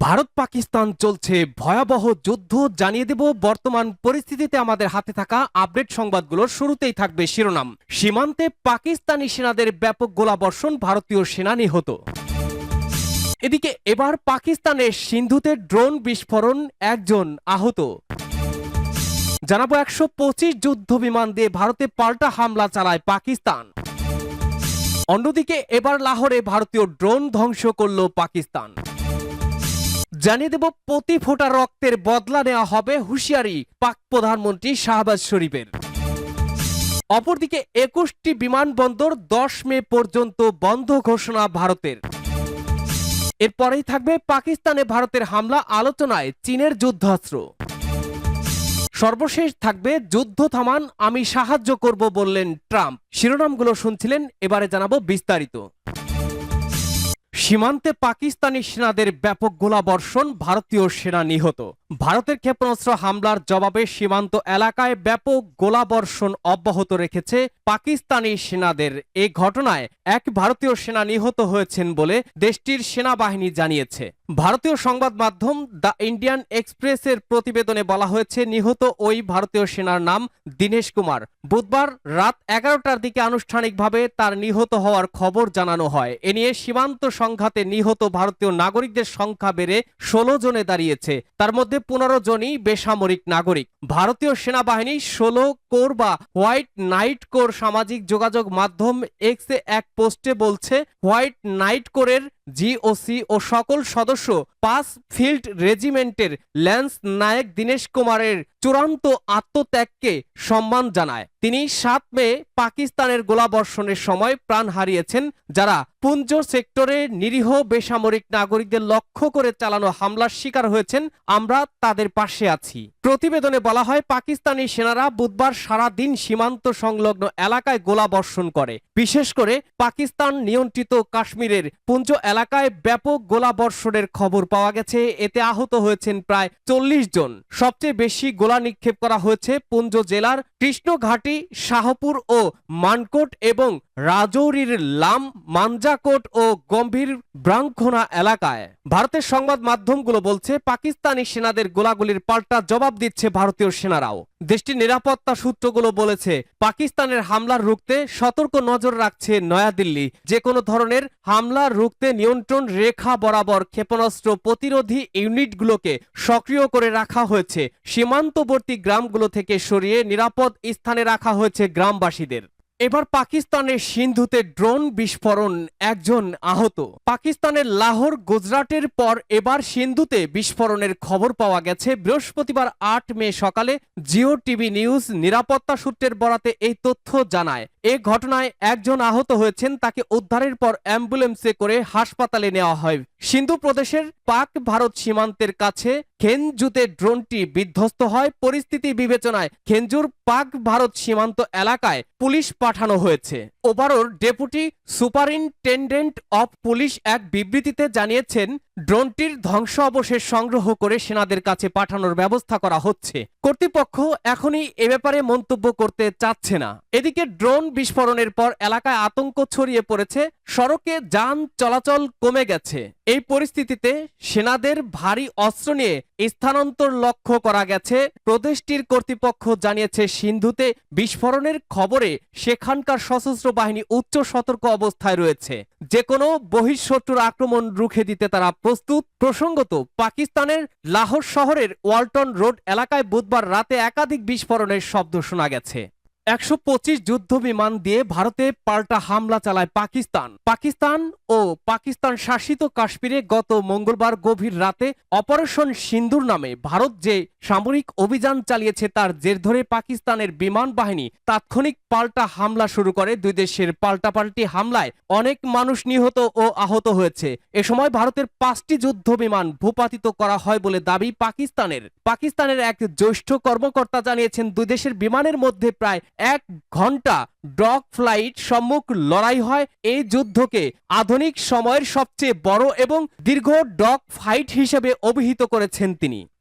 ভারত পাকিস্তান চলছে ভয়াবহ যুদ্ধ। জানিয়ে দেব বর্তমান পরিস্থিতিতে আমাদের হাতে থাকা আপডেট সংবাদগুলোর শুরুতেই থাকবে শিরোনাম। সীমান্তে পাকিস্তানি সেনাদের ব্যাপক গোলাবর্ষণ, ভারতীয় সেনা নিহত। এদিকে এবার পাকিস্তানের সিন্ধুতে ড্রোন বিস্ফোরণ, একজন আহত। জানাবো 125 যুদ্ধ বিমান দিয়ে ভারতে পাল্টা হামলা চালায় পাকিস্তান। অন্যদিকে এবার লাহোরে ভারতীয় ড্রোন ধ্বংস করল পাকিস্তান। জানিয়ে দেব প্রতি ফোঁটা রক্তের বদলা নেওয়া হবে, হুঁশিয়ারি পাক প্রধানমন্ত্রী শাহবাজ শরীফের। অপরদিকে 21টি বিমানবন্দর 10 মে পর্যন্ত বন্ধ ঘোষণা ভারতের। এরপরেই থাকবে পাকিস্তানে ভারতের হামলা, আলোচনায় চীনের যুদ্ধাস্ত্র। সর্বশেষ থাকবে যুদ্ধ থামান, আমি সাহায্য করব বললেন ট্রাম্প। শিরোনামগুলো শুনছিলেন, এবারে জানাবো বিস্তারিত। সীমান্তে পাকিস্তানি সেনাদের ব্যাপক গোলাবর্ষণ, ভারতীয় সেনা নিহত। ভারতের ক্ষেপণাস্ত্র হামলার জবাবে সীমান্ত এলাকায় ব্যাপক গোলাবর্ষণ অব্যাহত রেখেছে পাকিস্তানি সেনাদের। এ ঘটনায় এক ভারতীয় সেনা নিহত হয়েছেন বলে দেশটির সেনাবাহিনী জানিয়েছে। ভারতীয় সংবাদ মাধ্যম দ্য ইন্ডিয়ান এক্সপ্রেসের প্রতিবেদনে বলা হয়েছে, নিহত ওই ভারতীয় সেনার নাম দীনেশ কুমার। বুধবার রাত 11টার দিকে আনুষ্ঠানিকভাবে তার নিহত হওয়ার খবর জানানো হয়। এ নিয়ে সীমান্ত সংঘাতে নিহত ভারতীয় নাগরিকদের সংখ্যা বেড়ে 16 জনে দাঁড়িয়েছে। তার মধ্যে 15 জনই বেসামরিক নাগরিক। ভারতীয় সেনাবাহিনী 16 কোর বা হোয়াইট নাইট কোর সামাজিক যোগাযোগ মাধ্যম এক্সে এক পোস্টে বলছে, হোয়াইট নাইট কোরের জিওসি ও সকল সদস্য 5 ফিল্ড রেজিমেন্টের ল্যান্স নায়ক দীনেশ কুমারের চূড়ান্ত আত্মত্যাগকে সম্মান জানায়। তিনি 7 মে পাকিস্তানের গোলাবর্ষণের সময় প্রাণ হারিয়েছেন। যারা পুঞ্জ সেক্টরে নিরীহ বেসামরিক নাগরিকদের লক্ষ্য করে চালানো হামলার শিকার হয়েছেন, আমরা তাদের পাশে আছি। প্রতিবেদনে বলা হয়, পাকিস্তানি সেনারা বুধবার সারা দিন সীমান্ত সংলগ্ন এলাকায় গোলাবর্ষণ করে। বিশেষ করে পাকিস্তান নিয়ন্ত্রিত কাশ্মীরের পুঞ্জ এলাকায় ব্যাপক গোলাবর্ষণের খবর পাওয়া গেছে। এতে আহত হয়েছেন প্রায় 40 জন। সবচেয়ে বেশি গোলা নিক্ষেপ করা হয়েছে পুঞ্জ জেলার কৃষ্ণঘাটি, শাহপুর ও মানকোট এবং রাজৌরির লাম, মানজাকোট ও গম্ভীর ব্রাঙ্কোনা এলাকায়। ভারতের সংবাদ মাধ্যমগুলো বলছে, পাকিস্তানি সেনাদের গোলাগুলির পাল্টা জবাব দিচ্ছে ভারতীয় সেনারাও। দেশটির নিরাপত্তা সূত্রগুলো বলেছে, পাকিস্তানের হামলা রুখতে সতর্ক নজর রাখছে নয়াদিল্লি। যে কোনো ধরনের হামলা রুখতে নিয়ন্ত্রণ রেখা বরাবর ক্ষেপণাস্ত্র প্রতিরোধী ইউনিটগুলোকে সক্রিয় করে রাখা হয়েছে। সীমান্তবর্তী গ্রামগুলো থেকে সরিয়ে নিরাপদ স্থানে রাখা হয়েছে গ্রামবাসীদের। এবার পাকিস্তানের সিন্ধুতে ড্রোন বিস্ফোরণ, একজন আহত। পাকিস্তানের লাহোর, গুজরাটের পর এবার সিন্ধুতে বিস্ফোরণের খবর পাওয়া গেছে। বৃহস্পতিবার 8 মে সকালে জিও টিভি নিউজ নিরাপত্তা সূত্রের বরাতে এই তথ্য জানায়। এ ঘটনায় একজন আহত হয়েছেন। তাকে উদ্ধারের পর অ্যাম্বুলেন্সে করে হাসপাতালে নেওয়া হয়। সিন্ধু প্রদেশের পাক ভারত সীমান্তের কাছে খেনজুতে ড্রোনটি বিধ্বস্ত হয়। পরিস্থিতি বিবেচনায় খেনজুর পাক ভারত সীমান্ত এলাকায় পুলিশ পাঠানো হয়েছে। Overall deputy superintendent of police এক বিবৃতিতে জানিয়েছেন, ড্রোনটির ধ্বংস অবশেষ সংগ্রহ করে সেনাদের কাছে পাঠানোর ব্যবস্থা করা হচ্ছে। কর্তৃপক্ষ এখনই এ ব্যাপারে মন্তব্য করতে চাচ্ছে না। এদিকে ড্রোন বিস্ফোরণের পর এলাকায় আতঙ্ক ছড়িয়ে পড়েছে। সড়কে যান চলাচল কমে গেছে। এই পরিস্থিতিতে সেনাদের ভারী অস্ত্র নিয়ে স্থানান্তর লক্ষ্য করা গেছে। প্রদেশটির কর্তৃপক্ষ জানিয়েছে, সিন্ধুতে বিস্ফোরণের খবরে সেখানকার সশস্ত্র বাহিনী উচ্চ সতর্ক অবস্থায় রয়েছে। যে কোনো বহিঃশত্রুর আক্রমণ রুখে দিতে তারা প্রস্তুত। প্রসঙ্গত, পাকিস্তানের লাহোর শহরের ওয়ালটন রোড এলাকায় বুধবার রাতে একাধিক বিস্ফোরণের শব্দ শোনা গেছে। 125 যুদ্ধ বিমান দিয়ে ভারতে পাল্টা হামলা চালায় পাকিস্তান। পাকিস্তান ও পাকিস্তান শাসিত কাশ্মীরে গত মঙ্গলবার গভীর রাতে অপারেশন সিন্দুর নামে ভারত যে সামরিক অভিযান চালিয়েছে, তার জের ধরে পাকিস্তানের বিমান বাহিনী তাৎক্ষণিক পাল্টা হামলা শুরু করে। দুই দেশের পাল্টাপাল্টি হামলায় অনেক মানুষ নিহত ও আহত হয়েছে। এ সময় ভারতের 5টি যুদ্ধ বিমান ভূপাতিত করা হয় বলে দাবি পাকিস্তানের। পাকিস্তানের এক জ্যেষ্ঠ কর্মকর্তা জানিয়েছেন, দুই দেশের বিমানের মধ্যে প্রায় 1 ঘন্টা ডগ ফ্লাইট সম্মুখ লড়াই হয়। এই যুদ্ধকে আধুনিক সময়ের সবচেয়ে বড় এবং দীর্ঘ ডগ ফাইট হিসেবে অভিহিত করেছেন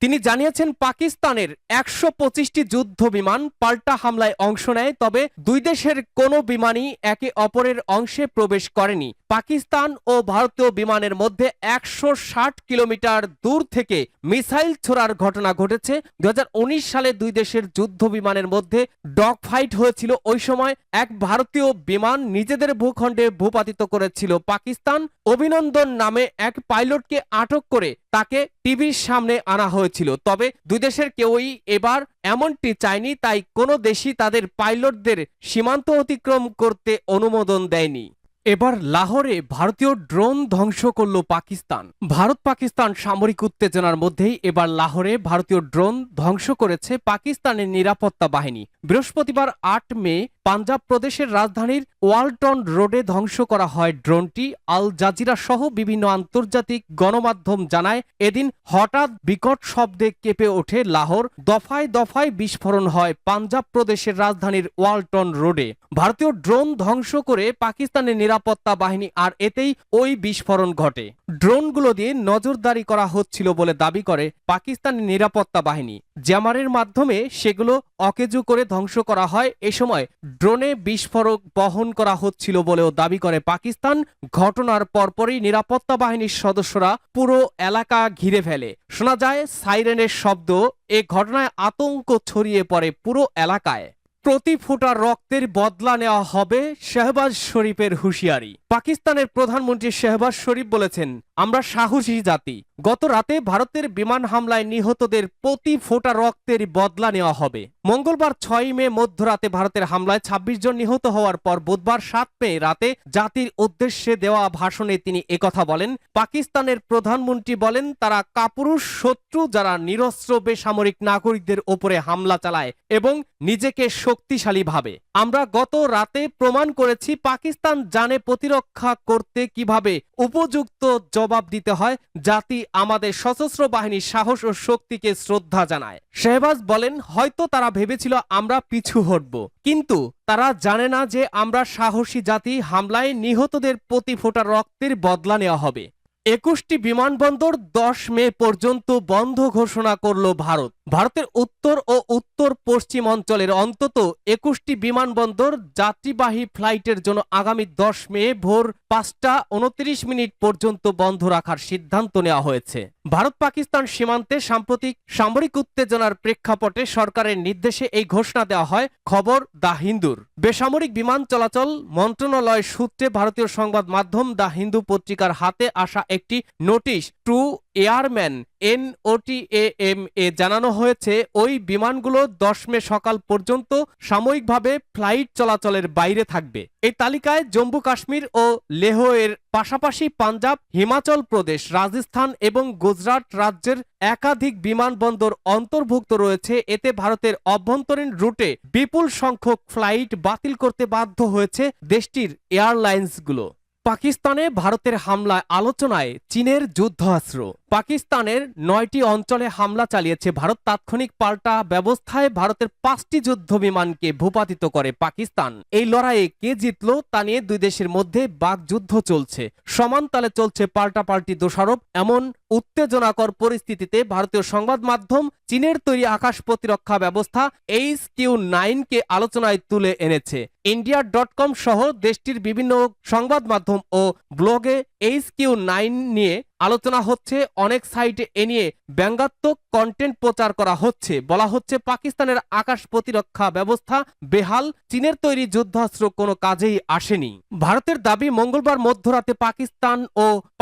তিনি জানিয়েছেন পাকিস্তানের 125টি যুদ্ধ বিমান পাল্টা হামলায় অংশ নেয়, তবে দুই দেশের কোনো বিমানই একে অপরের অংশে প্রবেশ করেনি। পাকিস্তান ও ভারতীয় বিমানের মধ্যে 160 কিলোমিটার দূর থেকে মিসাইল ছোড়ার ঘটনা ঘটেছে। 2019 সালে দুই দেশের যুদ্ধ বিমানের মধ্যে ডগ ফাইট হয়েছিল। ওই সময় এক ভারতীয় বিমান নিজেদের ভূখণ্ডে ভূপাতিত করেছিল পাকিস্তান। অভিনন্দন নামে এক পাইলটকে আটক করে তাকে টিভির সামনে আনা হয়েছিল, তবে দুই দেশের কেউই এবার এমনটি চায়নি, তাই কোনো দেশই তাদের পাইলটদের সীমান্ত অতিক্রম করতে অনুমোদন দেয়নি। এবার লাহোরে ভারতীয় ড্রোন ধ্বংস করল পাকিস্তান। ভারত পাকিস্তান সামরিক উত্তেজনার মধ্যেই এবার লাহোরে ভারতীয় ড্রোন ধ্বংস করেছে পাকিস্তানের নিরাপত্তা বাহিনী। বৃহস্পতিবার 8 মে পাঞ্জাব প্রদেশের রাজধানীর ওয়ালটন রোডে ধ্বংস করা হয় ড্রোনটি। আল জাজিরা সহ বিভিন্ন আন্তর্জাতিক গণমাধ্যম জানায়, এদিন হঠাৎ বিকট শব্দে কেঁপে ওঠে লাহোর। দফায় দফায় বিস্ফোরণ হয় পাঞ্জাব প্রদেশের রাজধানীর ওয়ালটন রোডে। ভারতীয় ড্রোন ধ্বংস করে পাকিস্তানের নিরাপত্তা বাহিনী, আর এতেই ওই বিস্ফোরণ ঘটে। ড্রোনগুলো দিয়ে নজরদারি করা হচ্ছিল বলে দাবি করে পাকিস্তানের নিরাপত্তা বাহিনী। জ্যামারের মাধ্যমে সেগুলো অকেজো করে ধ্বংস করা হয়। এ সময় ড্রোনে বিস্ফোরক বহন করা হচ্ছিল বলেও দাবি করে পাকিস্তান। ঘটনার পরপরই নিরাপত্তা বাহিনীর সদস্যরা পুরো এলাকা ঘিরে ফেলে। শোনা যায় সাইরেনের শব্দ। এ ঘটনায় আতঙ্ক ছড়িয়ে পড়ে পুরো এলাকায়। প্রতি ফোঁটা রক্তের বদলা নেওয়া হবে, শাহবাজ শরীফের হুঁশিয়ারি। পাকিস্তানের প্রধানমন্ত্রী শাহবাজ শরীফ বলেছেন, আমরা সাহসী জাতি। গত রাতে ভারতের বিমান হামলায় নিহতদের প্রতি ফোঁটা রক্তের বদলা নেওয়া হবে। মঙ্গলবার 6 মে মধ্যরাতে ভারতের হামলায় 26 জন নিহত হওয়ার পর বুধবার 7 মে রাতে জাতির উদ্দেশ্যে দেওয়া ভাষণে তিনি একথা বলেন। পাকিস্তানের প্রধানমন্ত্রী বলেন, তারা কাপুরুষ শত্রু যারা নিরস্ত্র বেসামরিক নাগরিকদের ওপরে হামলা চালায় এবং নিজেকে শক্তিশালী ভাবে। আমরা গত রাতে প্রমাণ করেছি পাকিস্তান জানে প্রতিরক্ষা করতে কিভাবে উপযুক্ত জবাব দিতে হয়। জাতি আমাদের সশস্ত্র বাহিনীর সাহস ও শক্তিকে শ্রদ্ধা জানায়। শাহবাজ বলেন, হয়তো তারা ভেবেছিল আমরা পিছু হটব, কিন্তু তারা জানে না যে আমরা সাহসী জাতি। হামলায় নিহতদের প্রতি ফোঁটা রক্তের বদলা নেওয়া হবে। 21টি বিমানবন্দর 10 মে পর্যন্ত বন্ধ ঘোষণা করল ভারত। ভারতের উত্তর ও উত্তর পশ্চিম অঞ্চলের অন্তত 21টি বিমানবন্দর যাত্রীবাহী ফ্লাইটের জন্য আগামী 10 মে ভোর 5টা 29 পর্যন্ত বন্ধ রাখার সিদ্ধান্ত নেওয়া হয়েছে। ভারত পাকিস্তান সীমান্তে সাম্প্রতিক সামরিক উত্তেজনার প্রেক্ষাপটে সরকারের নির্দেশে এই ঘোষণা দেওয়া হয়। খবর দ্য হিন্দুর। বেসামরিক বিমান চলাচল মন্ত্রণালয় সূত্রে ভারতীয় সংবাদ মাধ্যম দ্য হিন্দু পত্রিকার হাতে আসা একটি নোটিশ টু এয়ারম্যান NOTAM জানানো হয়েছে, ওই বিমানগুলো 10 মে সকাল পর্যন্ত সাময়িকভাবে ফ্লাইট চলাচলের বাইরে থাকবে। এই তালিকায় জম্মু কাশ্মীর ও লেহ এর পাশাপাশি পাঞ্জাব, হিমাচল প্রদেশ, রাজস্থান এবং গুজরাট রাজ্যের একাধিক বিমানবন্দর অন্তর্ভুক্ত রয়েছে। এতে ভারতের অভ্যন্তরীণ রুটে বিপুল সংখ্যক ফ্লাইট বাতিল করতে বাধ্য হয়েছে দেশটির এয়ারলাইন্সগুলো। পাকিস্তানে ভারতের হামলায় আলোচনায় চীনের যুদ্ধাস্ত্র। পাকিস্তানের 9টি অঞ্চলে হামলা চালিয়েছে ভারত। তাৎক্ষণিক পাল্টা ব্যবস্থায় ভারতের 5টি যুদ্ধ বিমানকে ভূপাতিত করে পাকিস্তান। এই লড়াইয়ে কে জিতল তা নিয়ে দুই দেশের মধ্যে বাকযুদ্ধ চলছে। সমান তালে চলছে পাল্টাপাল্টি দোষারোপ। এমন উত্তেজনাকর পরিস্থিতিতে ভারতীয় সংবাদ মাধ্যম চীনের তৈরি আকাশ প্রতিরক্ষা ব্যবস্থা HQ-9 কে আলোচনায় তুলে এনেছে। India.com সহ দেশটির বিভিন্ন সংবাদ মাধ্যম ও ব্লগে HQ-9 নিয়ে আলোচনা হচ্ছে। অনেক সাইটে এ নিয়ে ব্যঙ্গাত্মক কন্টেন্ট প্রচার করা হচ্ছে। বলা হচ্ছে পাকিস্তানের আকাশ প্রতিরক্ষা ব্যবস্থা বেহাল, চীনের তৈরি যুদ্ধাস্ত্র কোনো কাজেই আসেনি। ভারতের দাবি, মঙ্গলবার মধ্যরাতে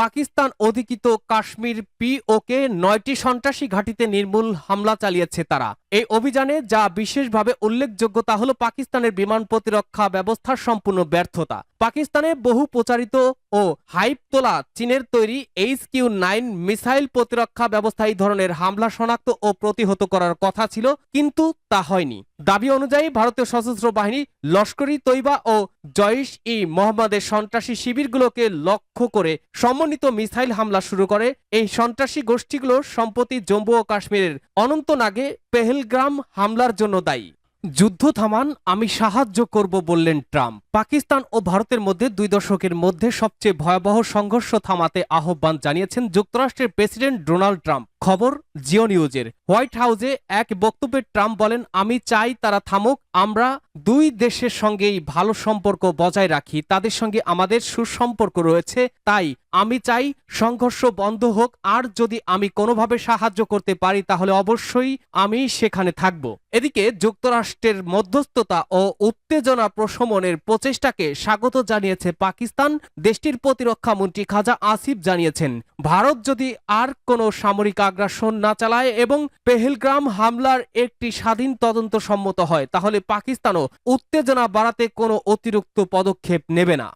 পাকিস্তান অধিকৃত কাশ্মীর POK 9টি সন্ত্রাসী ঘাঁটিতে নির্মূল হামলা চালিয়েছে তারা। এই অভিযানে যা বিশেষভাবে উল্লেখযোগ্য তা হলো পাকিস্তানের বিমান প্রতিরক্ষা ব্যবস্থার সম্পূর্ণ ব্যর্থতা। পাকিস্তানে বহু প্রচারিত ও হাইপ তোলা চীনের তৈরি HQ-9 মিসাইল প্রতিরক্ষা ব্যবস্থা এই ধরনের হামলা শনাক্ত ও প্রতিহত করার কথা ছিল, কিন্তু তা হয়নি। দাবি অনুযায়ী ভারতীয় সশস্ত্র বাহিনী লস্করি তৈবা ও জইশ-ই-মোহাম্মদের সন্ত্রাসী শিবিরগুলোকে লক্ষ্য করে সমন্বিত মিসাইল হামলা শুরু করে। এই সন্ত্রাসী গোষ্ঠীগুলো সম্প্রতি জম্মু ও কাশ্মীরের অনন্তনাগে পেহেলগ্রাম হামলার জন্য দায়ী। যুদ্ধ থামান, আমি সাহায্য করব বললেন ট্রাম্প। পাকিস্তান ও ভারতের মধ্যে 2 দশকের মধ্যে সবচেয়ে ভয়াবহ সংঘর্ষ থামাতে আহ্বান জানিয়েছেন যুক্তরাষ্ট্রের প্রেসিডেন্ট ডোনাল্ড ট্রাম্প। খবর জিও নিউজের। হোয়াইট হাউসে এক বক্তব্যে ট্রাম্প বলেন, আমি চাই তারা থামুক। আমরা 2 দেশের সঙ্গেই ভালো সম্পর্ক বজায় রাখি, তাদের সঙ্গে আমাদের সুসম্পর্ক রয়েছে, তাই আমি চাই সংঘর্ষ বন্ধ হোক। আর যদি আমি কোনোভাবে সাহায্য করতে পারি তাহলে অবশ্যই আমি সেখানে থাকব। এদিকে যুক্তরাষ্ট্রের মধ্যস্থতা ও উত্তেজনা প্রশমনের প্রচেষ্টাকে স্বাগত জানিয়েছে পাকিস্তান। দেশটির প্রতিরক্ষা মন্ত্রী খাজা আসিফ জানিয়েছেন, ভারত যদি আর কোনো সামরিক আগ্রাসন না চালায় এবং পেহেলগ্রাম হামলার একটি স্বাধীন তদন্ত সম্মত হয় তাহলে পাকিস্তানও উত্তেজনা বাড়াতে কোনো অতিরিক্ত পদক্ষেপ নেবে না।